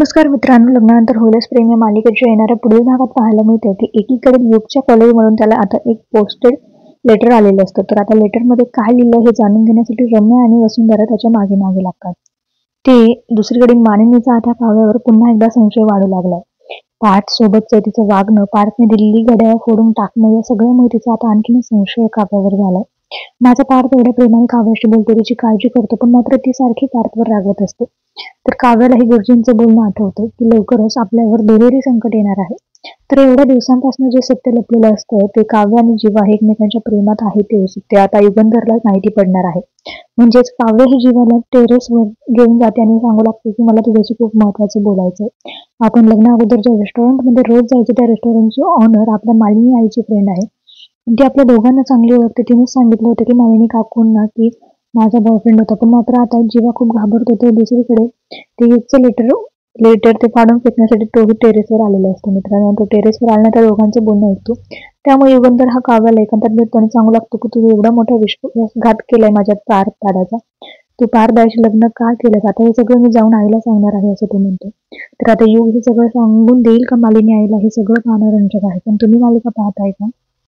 नमस्कार मित्रांनो, लग्नानंतर होईलच प्रेम या मालिकेच्या येणाऱ्या पुढील भागात पाहायला मिळते की एकीकडे युगच्या कॉलेजमधून त्याला आता एक पोस्टेड लेटर आलेलं असतं. तर आता लेटरमध्ये काय लिहिलं हे जाणून घेण्यासाठी रम्या आणि वसुंधरा त्याच्या मागे मागे लागतात. ते दुसरीकडे मानिनीचा आता काव्यावर पुन्हा एकदा संशय वाढू लागलाय. पार्थ सोबतचं तिचं वागणं, पार्थने दिल्ली घड्याळ फोडून टाकणं, या सगळ्यामुळे तिचा आता आणखीन संशय काव्यावर झालाय. माझा पार्थ एवढ्या प्रेमाने काव्याशी बोलतो, तिची काळजी करतो, पण मात्र ती सारखी पार्थवर रागवत असते. तर काव्याला हे गुरुजींचं बोलणं आठवतं की लवकरच आपल्यावर दुहेरी संकट येणार आहे. तर एवढ्या दिवसांपासून जे सत्य लपलेलं असतं ते काव्य आणि जीवा हे एकमेकांच्या प्रेमात आहे ते सत्य आता युगंधरला माहिती पडणार आहे. म्हणजेच काव्य ही जीवाला टेरेसवर घेऊन जाते आणि सांगू लागते की मला तुझ्याशी खूप महत्वाचं बोलायचंय. आपण लग्ना अगोदर ज्या रेस्टॉरंटमध्ये रोज जायचे त्या रेस्टॉरंटची ऑनर आपल्या मालिनी आईची फ्रेंड आहे. ती आपल्या दोघांना चांगली ओळखते. तिनेच सांगितलं होतं की मालिनी काकूंना की माझा बॉयफ्रेंड होता, पण मात्र आता जीवा खूप घाबरत होतो. दुसरीकडे ते लेटर ते फाडून फेकण्यासाठी तोही टेरेसवर आलेला असतो. मित्रांनो, तो टेरेसवर आला त्या दोघांचं बोलणं ऐकतो. त्यामुळे युगंधर हा काव्याला एकांतात भेटतो सांगू लागतो की तू एवढा मोठा विश्वासघात केलाय माझ्या पारदादाचा. तू पारदाशी लग्न का केलं? आता हे सगळं मी जाऊन आईला सांगणार आहे असं तो म्हणतो. तर आता युग हे सगळं सांगून देईल का मालिनी आईला? हे सगळं पाहणं रंजक आहे. पण तुम्ही मालिका पाहताय का?